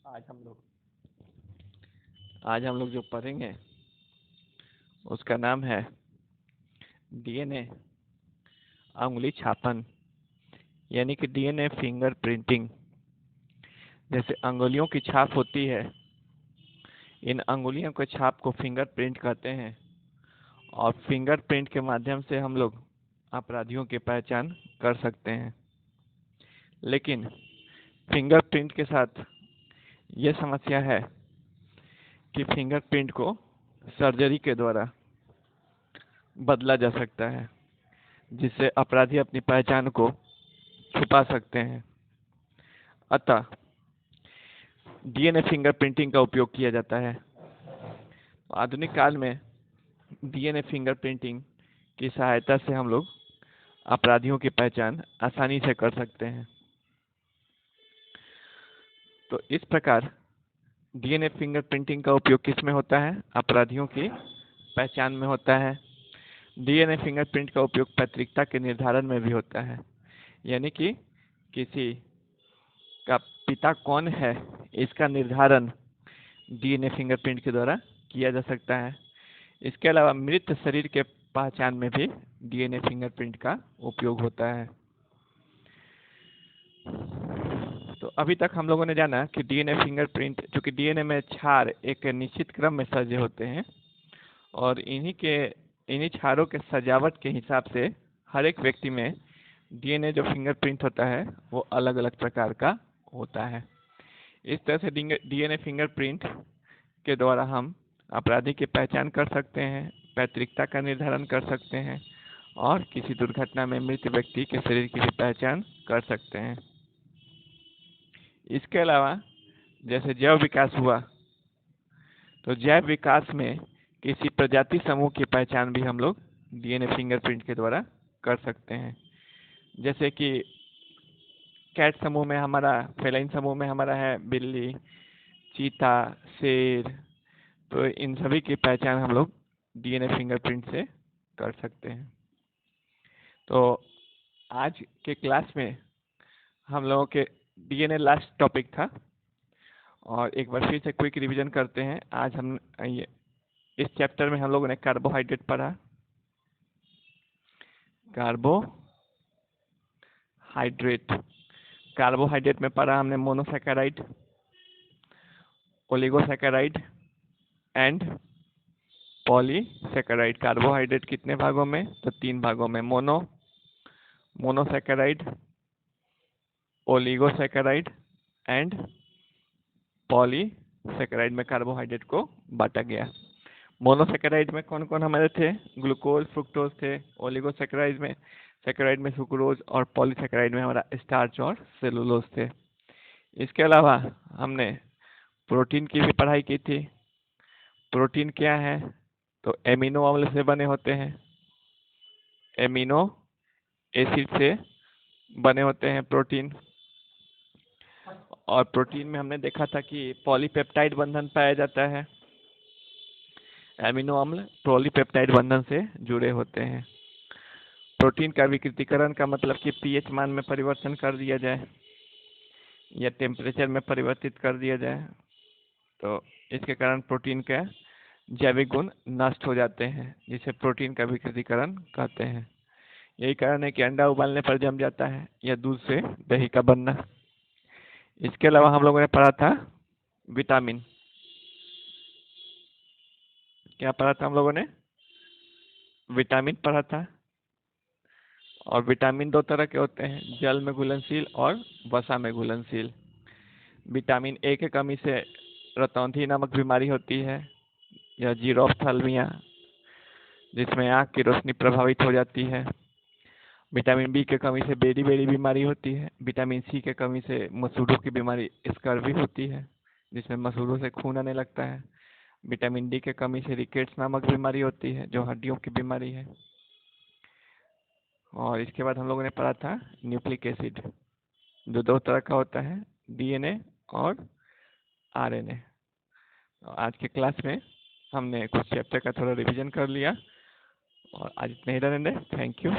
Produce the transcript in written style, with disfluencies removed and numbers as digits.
आज हम लोग आज हम लोग जो पढ़ेंगे उसका नाम है डीएनए अंगुली छापन, यानी कि डीएनए फिंगर प्रिंटिंग। जैसे अंगुलियों की छाप होती है, इन अंगुलियों के छाप को फिंगर प्रिंट कहते हैं और फिंगर प्रिंट के माध्यम से हम लोग अपराधियों की पहचान कर सकते हैं। लेकिन फिंगर प्रिंट के साथ ये समस्या है कि फिंगर प्रिंट को सर्जरी के द्वारा बदला जा सकता है, जिससे अपराधी अपनी पहचान को छुपा सकते हैं। अतः डीएनए फिंगर प्रिंटिंग का उपयोग किया जाता है। आधुनिक काल में डीएनए फिंगर प्रिंटिंग की सहायता से हम लोग अपराधियों की पहचान आसानी से कर सकते हैं। तो इस प्रकार डीएनए फिंगर प्रिंटिंग का उपयोग किस में होता है? अपराधियों की पहचान में होता है। डीएनए फिंगरप्रिंट का उपयोग पैतृकता के निर्धारण में भी होता है, यानी कि किसी का पिता कौन है इसका निर्धारण डीएनए फिंगरप्रिंट के द्वारा किया जा सकता है। इसके अलावा मृत शरीर के पहचान में भी डीएनए फिंगरप्रिंट का उपयोग होता है। तो अभी तक हम लोगों ने जाना कि डीएनए फिंगरप्रिंट, चूंकि डीएनए में क्षार एक निश्चित क्रम में सजे होते हैं और इन्हीं क्षारों के सजावट के हिसाब से हर एक व्यक्ति में डीएनए जो फिंगरप्रिंट होता है वो अलग अलग प्रकार का होता है। इस तरह से डीएनए फिंगरप्रिंट के द्वारा हम अपराधी की पहचान कर सकते हैं, पैतृकता का निर्धारण कर सकते हैं और किसी दुर्घटना में मृत व्यक्ति के शरीर की भी पहचान कर सकते हैं। इसके अलावा जैसे जैव विकास हुआ, तो जैव विकास में किसी प्रजाति समूह की पहचान भी हम लोग डीएनए फिंगरप्रिंट के द्वारा कर सकते हैं। जैसे कि कैट समूह में हमारा, फेलाइन समूह में हमारा है बिल्ली, चीता, शेर, तो इन सभी की पहचान हम लोग डीएनए फिंगरप्रिंट से कर सकते हैं। तो आज के क्लास में हम लोगों के डीएनए लास्ट टॉपिक था और एक बार फिर से क्विक रिवीजन करते हैं। आज हम इस चैप्टर में हम लोगों ने कार्बोहाइड्रेट पढ़ा, कार्बोहाइड्रेट में पढ़ा हमने monosaccharide, oligosaccharide and polysaccharide. Carbohydrate कितने भागों में? तो 3 भागों में, मोनोसैकेराइड, ओलिगोसैकेराइड एंड पॉलीसैकेराइड में कार्बोहाइड्रेट को बांटा गया। मोनोसैकेराइड में कौन कौन हमारे थे? ग्लूकोज, फ्रुक्टोज थे। ओलिगोसैकेराइड में सुक्रोज और पॉलीसैकेराइड में हमारा स्टार्च और सेलुलोज थे। इसके अलावा हमने प्रोटीन की भी पढ़ाई की थी। प्रोटीन क्या है? तो एमिनो अम्ल से बने होते हैं, एमिनो एसिड से बने होते हैं प्रोटीन। और प्रोटीन में हमने देखा था कि पॉलीपेप्टाइड बंधन पाया जाता है। एमिनो अम्ल पॉलीपेप्टाइड बंधन से जुड़े होते हैं। प्रोटीन का विकृतीकरण का मतलब कि पीएच मान में परिवर्तन कर दिया जाए या टेम्परेचर में परिवर्तित कर दिया जाए, तो इसके कारण प्रोटीन का जैविक गुण नष्ट हो जाते हैं, जिसे प्रोटीन का विकृतीकरण कहते हैं। यही कारण है कि अंडा उबालने पर जम जाता है या दूध से दही का बनना। इसके अलावा हम लोगों ने पढ़ा था विटामिन। क्या पढ़ा था हम लोगों ने? विटामिन पढ़ा था। और विटामिन 2 तरह के होते हैं, जल में घुलनशील और वसा में घुलनशील। विटामिन ए की कमी से रतौंधी नामक बीमारी होती है या जीरोफ्थाल्मिया, जिसमें आँख की रोशनी प्रभावित हो जाती है। विटामिन बी की कमी से बेरी बेरी बीमारी होती है। विटामिन सी की कमी से मसूड़ों की बीमारी स्कर्वी होती है, जिसमें मसूड़ों से खून आने लगता है। विटामिन डी की कमी से रिकेट्स नामक बीमारी होती है, जो हड्डियों की बीमारी है। और इसके बाद हम लोगों ने पढ़ा था न्यूक्लिक एसिड, जो 2 तरह का होता है, डीएनए और आरएनए। आज के क्लास में हमने कुछ चैप्टर का थोड़ा रिवीजन कर लिया और आज इतने ही रहने दें। Thank you.